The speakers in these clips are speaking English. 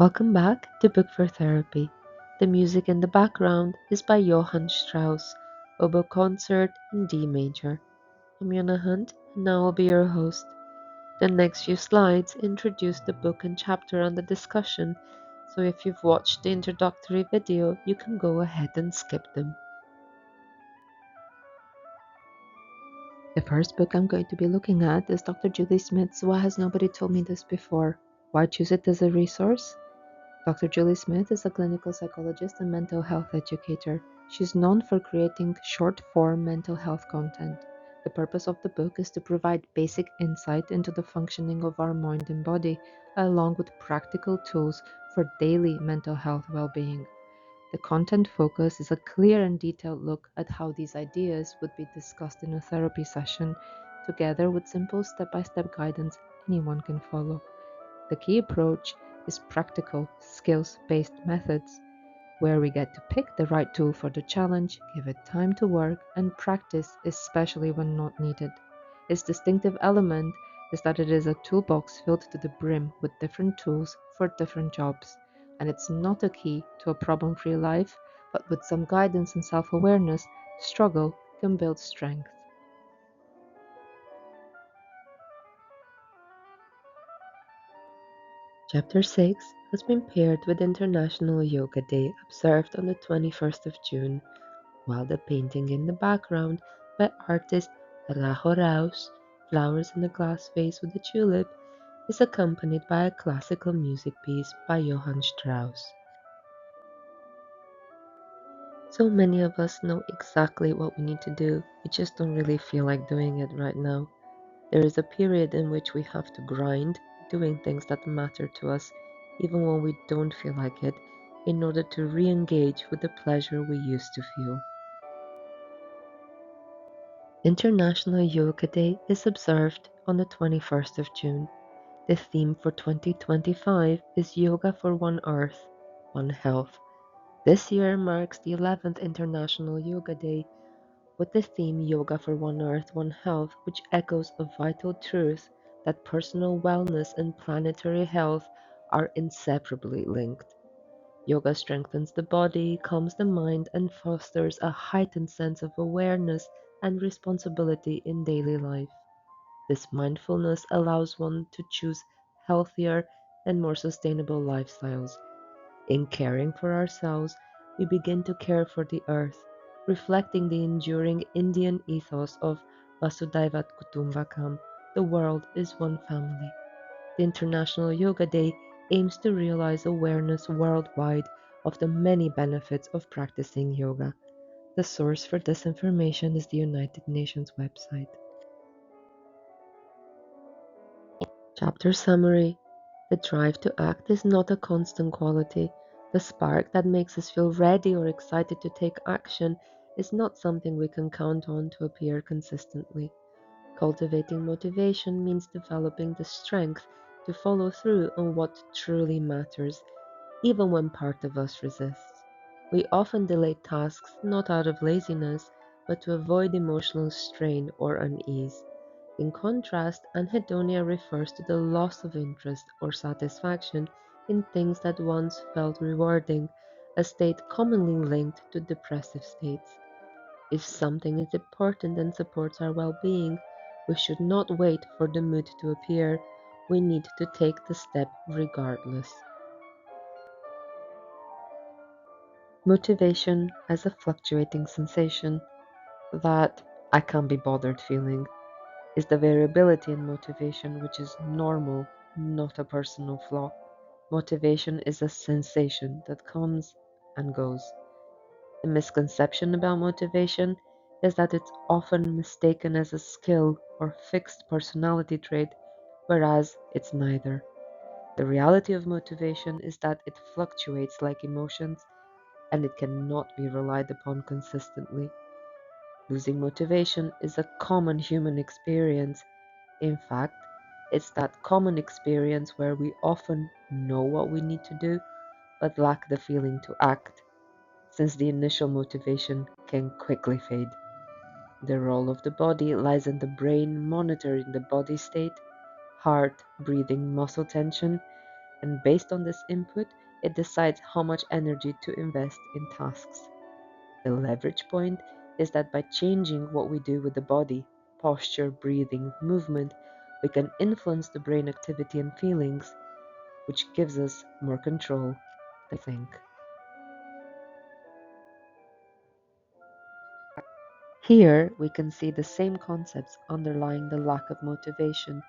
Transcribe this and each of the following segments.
Welcome back to Book for Therapy. The music in the background is by Johann Strauss, Oboe Concert in D major. I'm Yana Hunt, and now I'll be your host. The next few slides introduce the book and chapter under discussion, so if you've watched the introductory video, you can go ahead and skip them. The first book I'm going to be looking at is Dr. Julie Smith's Why Has Nobody Told Me This Before? Why choose it as a resource? Dr. Julie Smith is a clinical psychologist and mental health educator. She is known for creating short-form mental health content. The purpose of the book is to provide basic insight into the functioning of our mind and body, along with practical tools for daily mental health well-being. The content focus is a clear and detailed look at how these ideas would be discussed in a therapy session, together with simple step-by-step guidance anyone can follow. The key approach is practical, skills-based methods, where we get to pick the right tool for the challenge, give it time to work, and practice, especially when not needed. Its distinctive element is that it is a toolbox filled to the brim with different tools for different jobs, and it's not a key to a problem-free life, but with some guidance and self-awareness, struggle can build strength. Chapter 6 has been paired with International Yoga Day observed on the 21st of June, while the painting in the background by artist Rajo Raus, Flowers in a Glass Vase with a Tulip, is accompanied by a classical music piece by Johann Strauss. So many of us know exactly what we need to do, we just don't really feel like doing it right now. There is a period in which we have to grind, doing things that matter to us, even when we don't feel like it, in order to re-engage with the pleasure we used to feel. International Yoga Day is observed on the 21st of June. The theme for 2025 is Yoga for One Earth, One Health. This year marks the 11th International Yoga Day, with the theme Yoga for One Earth, One Health, which echoes a vital truth that personal wellness and planetary health are inseparably linked. Yoga strengthens the body, calms the mind, and fosters a heightened sense of awareness and responsibility in daily life. This mindfulness allows one to choose healthier and more sustainable lifestyles. In caring for ourselves, we begin to care for the earth, reflecting the enduring Indian ethos of Vasudhaiva Kutumbakam, the world is one family. The International Yoga Day aims to realize awareness worldwide of the many benefits of practicing yoga. The source for this information is the United Nations website. Chapter summary. The drive to act is not a constant quality. The spark that makes us feel ready or excited to take action is not something we can count on to appear consistently. Cultivating motivation means developing the strength to follow through on what truly matters, even when part of us resists. We often delay tasks not out of laziness, but to avoid emotional strain or unease. In contrast, anhedonia refers to the loss of interest or satisfaction in things that once felt rewarding, a state commonly linked to depressive states. If something is important and supports our well-being, we should not wait for the mood to appear. We need to take the step regardless. Motivation as a fluctuating sensation that I can't be bothered feeling is the variability in motivation which is normal, not a personal flaw. Motivation is a sensation that comes and goes. The misconception about motivation is that it's often mistaken as a skill or fixed personality trait, whereas it's neither. The reality of motivation is that it fluctuates like emotions and it cannot be relied upon consistently. Losing motivation is a common human experience. In fact, it's that common experience where we often know what we need to do but lack the feeling to act, since the initial motivation can quickly fade. The role of the body lies in the brain monitoring the body state, heart, breathing, muscle tension, and based on this input, it decides how much energy to invest in tasks. The leverage point is that by changing what we do with the body, posture, breathing, movement, we can influence the brain activity and feelings, which gives us more control, I think. Here we can see the same concepts underlying the lack of motivation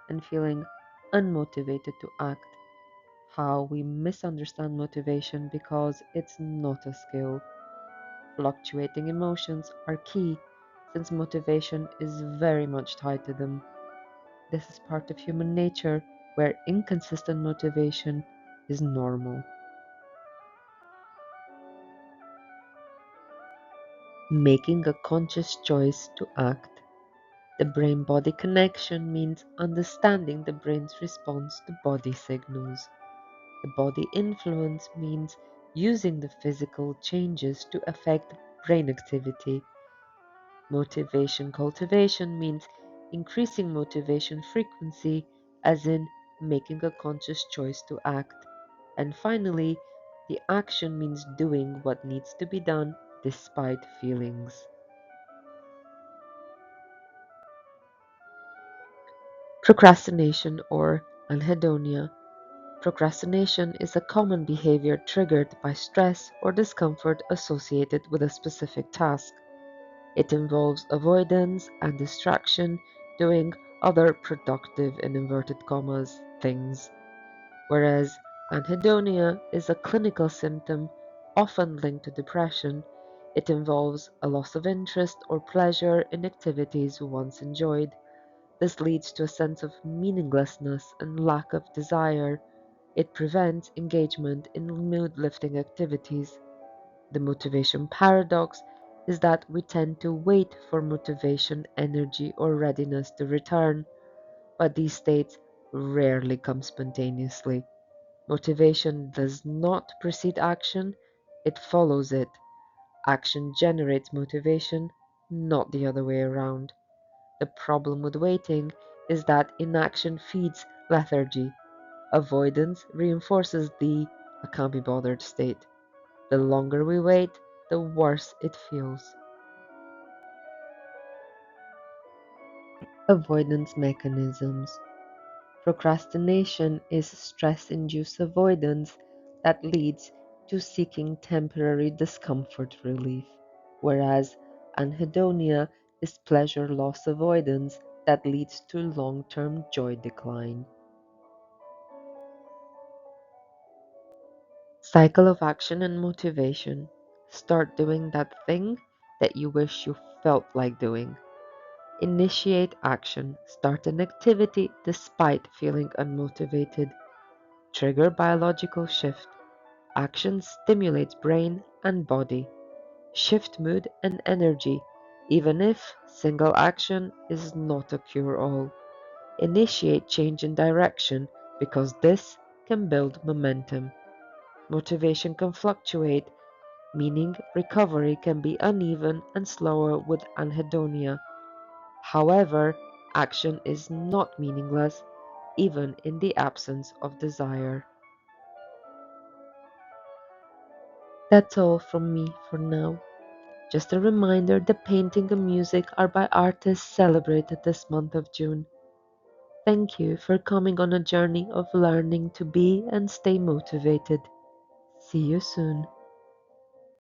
and feeling unmotivated to act, how we misunderstand motivation because it's not a skill. Fluctuating emotions are key since motivation is very much tied to them. This is part of human nature where inconsistent motivation is normal. Making a conscious choice to act. The brain body connection means understanding the brain's response to body signals. The body influence means using the physical changes to affect brain activity. Motivation cultivation means increasing motivation frequency, as in making a conscious choice to act. And finally, the action means doing what needs to be done despite feelings. Procrastination or anhedonia. Procrastination is a common behavior triggered by stress or discomfort associated with a specific task. It involves avoidance and distraction, doing other productive in inverted commas things, whereas anhedonia is a clinical symptom often linked to depression. It involves a loss of interest or pleasure in activities once enjoyed. This leads to a sense of meaninglessness and lack of desire. It prevents engagement in mood lifting activities. The motivation paradox is that we tend to wait for motivation, energy, or readiness to return, but these states rarely come spontaneously. Motivation does not precede action, it follows it. Action generates motivation, not the other way around. The problem with waiting is that inaction feeds lethargy. Avoidance reinforces the I can't be bothered state. The longer we wait, the worse it feels. Avoidance mechanisms. Procrastination is stress induced avoidance that leads to seeking temporary discomfort relief, whereas anhedonia is pleasure loss avoidance that leads to long term joy decline. Cycle of action and motivation. Start doing that thing that you wish you felt like doing. Initiate action. Start an activity despite feeling unmotivated. Trigger biological shift. Action stimulates brain and body. Shift mood and energy, even if single action is not a cure all. Initiate change in direction because this can build momentum. Motivation can fluctuate, meaning recovery can be uneven and slower with anhedonia. However, action is not meaningless even in the absence of desire. That's all from me for now. Just a reminder the painting and music are by artists celebrated this month of June. Thank you for coming on a journey of learning to be and stay motivated. See you soon.